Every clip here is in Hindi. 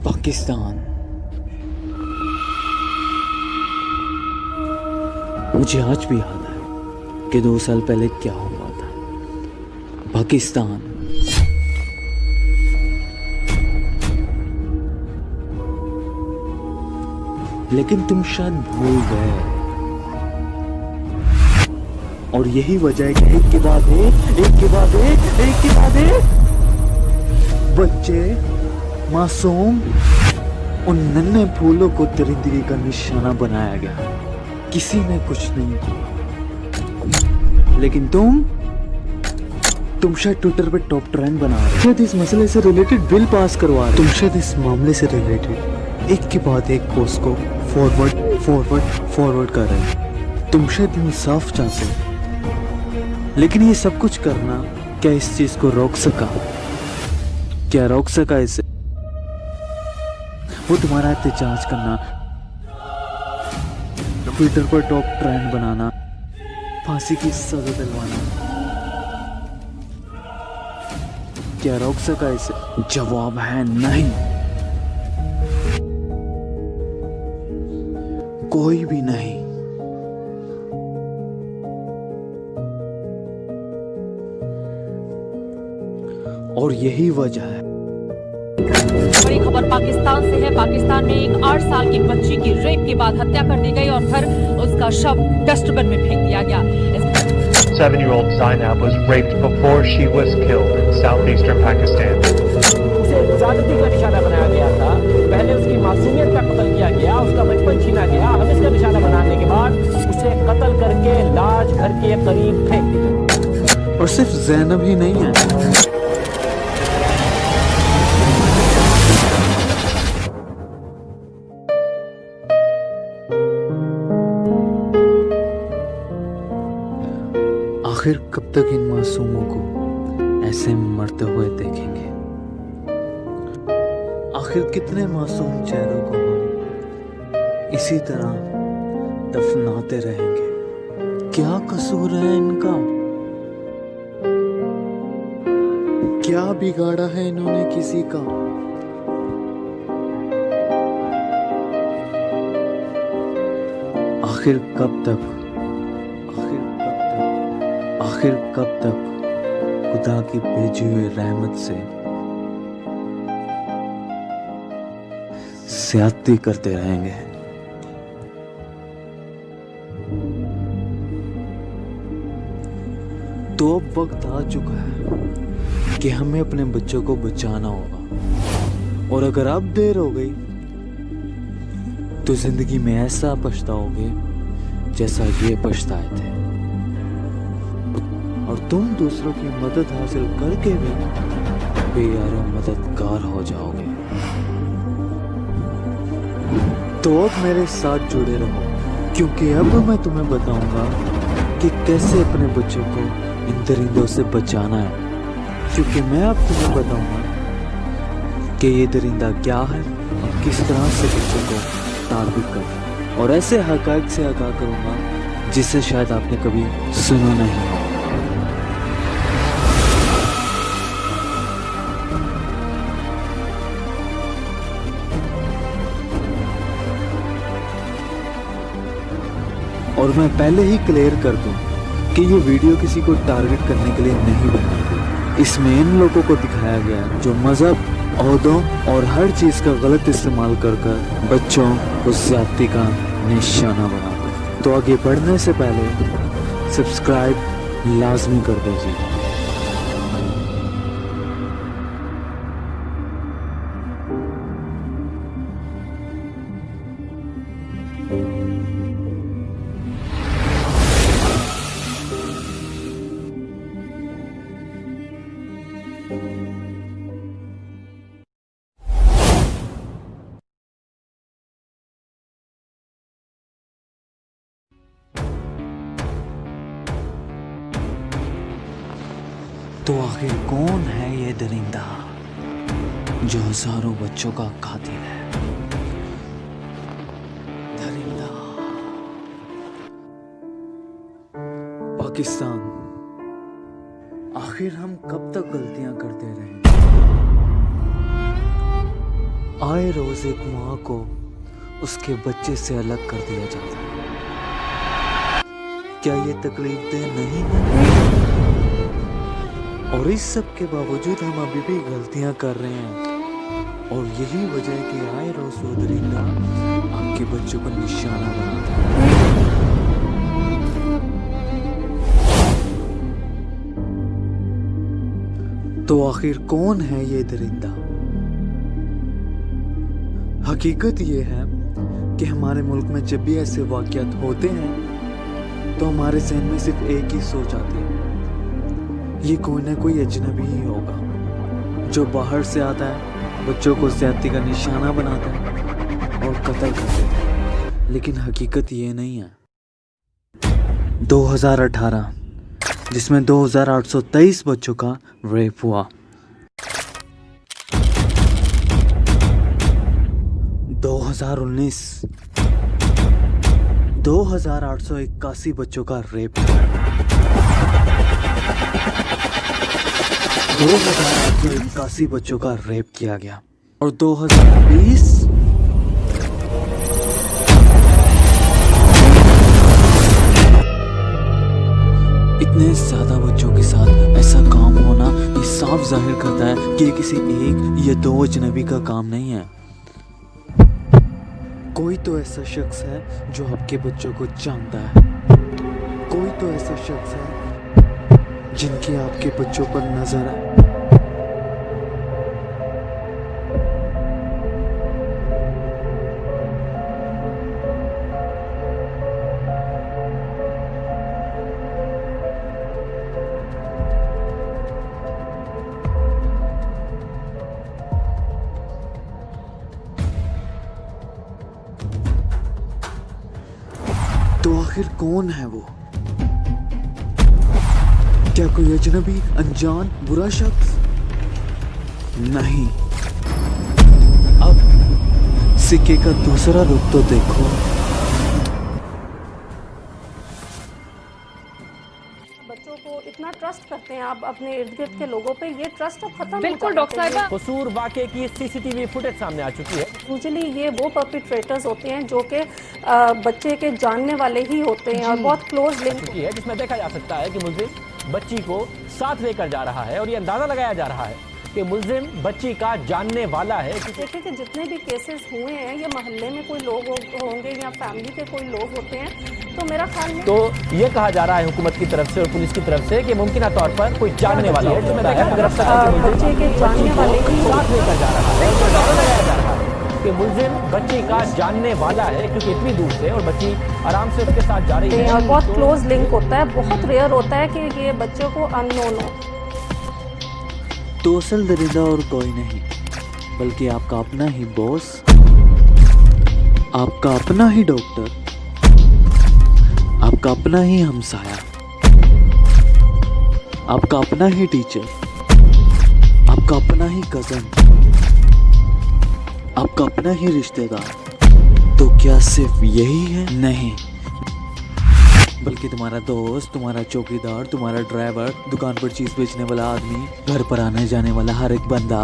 पाकिस्तान। मुझे आज भी याद है कि 2 साल पहले क्या हुआ था। पाकिस्तान लेकिन तुम शायद भूल गए, और यही वजह है कि एक के बाद एक बच्चे मासूम उन नन्हे फूलों को दरिंदगी का निशाना बनाया गया। किसी ने कुछ नहीं किया, लेकिन तुम शायद ट्विटर पे टॉप ट्रेंड बना रहे हो, शायद इस मसले से रिलेटेड बिल पास करवा रहे हो, तुम शायद इस मामले से रिलेटेड एक के बाद एक पोस्ट को फॉरवर्ड कर रहे हो। तुम शायद इंसाफ चाहते हो, लेकिन ये सब कुछ करना क्या इस चीज को रोक सका? क्या रोक सका इसे? वो तुम्हारा एहतजाज करना, ट्विटर पर टॉप ट्रेंड बनाना, फांसी की सजा दिलवाना, क्या रोक सका इसे? जवाब है नहीं, कोई भी नहीं। और यही वजह है। बड़ी खबर पाकिस्तान से है। पाकिस्तान में एक 8 साल की बच्ची की रेप के बाद हत्या कर दी गई और फिर उसका शव डस्टबिन में फेंक दिया गया। 7-year-old Zainab was raped before she was killed in southeastern Pakistan. उसे ज्यादती का निशाना बनाया गया था। पहले उसकी मासूमियत का कत्ल किया गया, उसका बचपन छीना गया। अब इसका निशाना बनाने के बाद उसे कत्ल करके लाश घर के करीब फेंक दी। और सिर्फ ज़ैनब ही नहीं है, आखिर कब तक इन मासूमों को ऐसे मरते हुए देखेंगे? आखिर कितने मासूम चेहरों को हम इसी तरह दफनाते रहेंगे? क्या कसूर है इनका? क्या बिगाड़ा है इन्होंने किसी का? आखिर कब तक खुदा की भेजी हुई रहमत से ज्यादती करते रहेंगे? तो अब वक्त आ चुका है कि हमें अपने बच्चों को बचाना होगा, और अगर अब देर हो गई तो जिंदगी में ऐसा पछताओगे जैसा ये पछताए थे। और तुम दूसरों की मदद हासिल करके भी बेयारों मददगार हो जाओगे। तो अब मेरे साथ जुड़े रहो, क्योंकि अब मैं तुम्हें बताऊंगा कि कैसे अपने बच्चों को इन दरिंदों से बचाना है। क्योंकि मैं अब तुम्हें बताऊंगा कि ये दरिंदा क्या है और किस तरह से बच्चों को तारबित करना, और ऐसे हकायक से आगाह करूंगा जिसे शायद आपने कभी सुना नहीं हो। और मैं पहले ही क्लियर कर दूं कि ये वीडियो किसी को टारगेट करने के लिए नहीं बना। इसमें इन लोगों को दिखाया गया जो मजहब, ओहदों और हर चीज़ का गलत इस्तेमाल कर बच्चों को ज्यादती का निशाना बनाते। तो आगे बढ़ने से पहले सब्सक्राइब लाजमी कर दीजिए। तो आखिर कौन है ये दरिंदा जो हजारों बच्चों का कातिल है? दरिंदा पाकिस्तान। आखिर हम कब तक गलतियां करते रहेंगे? आए रोज एक माँ को उसके बच्चे से अलग कर दिया जाता है। क्या ये तकलीफदेह नहीं है? और इस सब के बावजूद हम अभी भी गलतियां कर रहे हैं, और यही वजह है कि आए रोज वो दरिंदा आपके बच्चों को निशाना बनाता है। तो आखिर कौन है ये दरिंदा? हकीकत ये है कि हमारे मुल्क में जब भी ऐसे वाक़यात होते हैं तो हमारे ज़हन में सिर्फ एक ही सोच आती है, ये कोई ना कोई अजनबी ही होगा जो बाहर से आता है, बच्चों को ज़्यादती का निशाना बनाता है और कत्ल कर देता है। लेकिन हकीकत ये नहीं है। 2018 जिसमें 2823 बच्चों का रेप हुआ, 2019 2881 बच्चों का रेप हुआ, 2881 बच्चों का रेप किया गया, और 2020 इतने ज्यादा बच्चों के साथ ऐसा काम होना ये साफ जाहिर करता है कि ये किसी एक या दो अजनबी का काम नहीं है। कोई तो ऐसा शख्स है जो आपके बच्चों को जानता है, कोई तो ऐसा शख्स है जिनकी आपके बच्चों पर नजर है। तो आखिर कौन है वो? क्या कोई अजनबी, अनजान, बुरा शख्स? नहीं। अब सिक्के का दूसरा रुख तो देखो। बच्चों को इतना ट्रस्ट करते हैं आप अपने इर्द गिर्द के लोगों पे, ये ट्रस्ट अब खत्म बिल्कुल डॉक्टर साहिबा। कसूर वाक़े की सीसीटीवी फुटेज सामने आ चुकी है। यूजुअली ये वो परपिट्रेटर्स होते हैं जो कि बच्चे के जानने वाले ही होते हैं और बहुत क्लोज लिंक चुकी है, जिसमें देखा जा सकता है कि मुलजिम बच्ची को साथ लेकर जा रहा है और ये अंदाजा लगाया जा रहा है कि मुलजिम बच्ची का जानने वाला है। देखिए कि जितने भी केसेस हुए हैं ये मोहल्ले में कोई लोग होंगे या फैमिली के कोई लोग होते हैं, तो मेरा ख्याल में तो ये कहा जा रहा है हुकूमत की तरफ से और पुलिस की तरफ से कि मुमकिन तौर पर कोई जानने वाला है, जिसमें देखा बच्चे के जानने वाले ही साथ लेकर जा रहा है। अंदाजा लगाया जा रहा है कि मुलजिम बच्ची का जानने वाला है, क्योंकि इतनी दूर से और बच्ची आराम से उसके साथ जा रही है और बहुत क्लोज लिंक होता है। बहुत रेयर होता है कि ये बच्चों को अननोन हो। तो असल दरिंदा और कोई नहीं बल्कि आपका अपना ही बॉस, आपका अपना ही डॉक्टर, आपका अपना ही हमसाया, आपका अपना ही टीचर, आपका अपना ही कजन, आपका अपना ही रिश्तेदार। तो क्या सिर्फ यही है? नहीं, बल्कि तुम्हारा दोस्त, तुम्हारा चौकीदार, तुम्हारा ड्राइवर, दुकान पर चीज बेचने वाला आदमी, घर पर आने जाने वाला हर एक बंदा,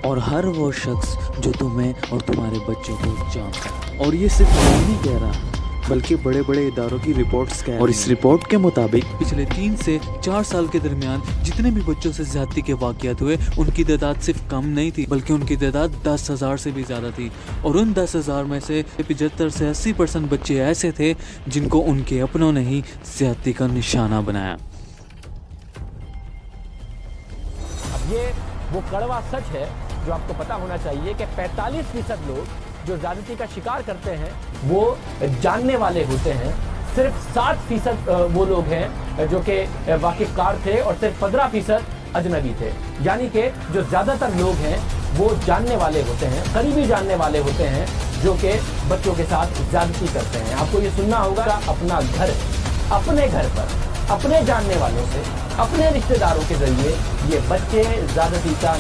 और हर वो शख्स जो तुम्हें और तुम्हारे बच्चों को जानता है। और ये सिर्फ मैं नहीं कह रहा बल्कि बड़े बड़े इदारों की रिपोर्ट्स कह रही हैं। और इस रिपोर्ट के मुताबिक पिछले 3 से 4 साल के दरमियान जितने भी बच्चों से ज्यादती के वाक़यात हुए उनकी तादाद सिर्फ कम नहीं थी बल्कि उनकी तादाद 10,000 से भी ज़्यादा थी। और उन 10,000 में से 75 से 80% बच्चे ऐसे थे जिनको उनके अपनों ने ही ज्यादती का निशाना बनाया। अब ये वो कड़वा सच है जो आपको पता होना चाहिए कि 45% लोग जो ज्यादती का शिकार करते हैं वो जानने वाले होते हैं। सिर्फ 7% वो लोग हैं जो कि वाकिफकार थे और सिर्फ 15% अजनबी थे। यानी कि जो ज्यादातर लोग हैं वो जानने वाले होते हैं, करीबी जानने वाले होते हैं जो कि बच्चों के साथ ज्यादती करते हैं। आपको ये सुनना होगा, अपना घर, अपने घर पर अपने जानने वालों से, अपने रिश्तेदारों के जरिए ये बच्चे ज्यादती का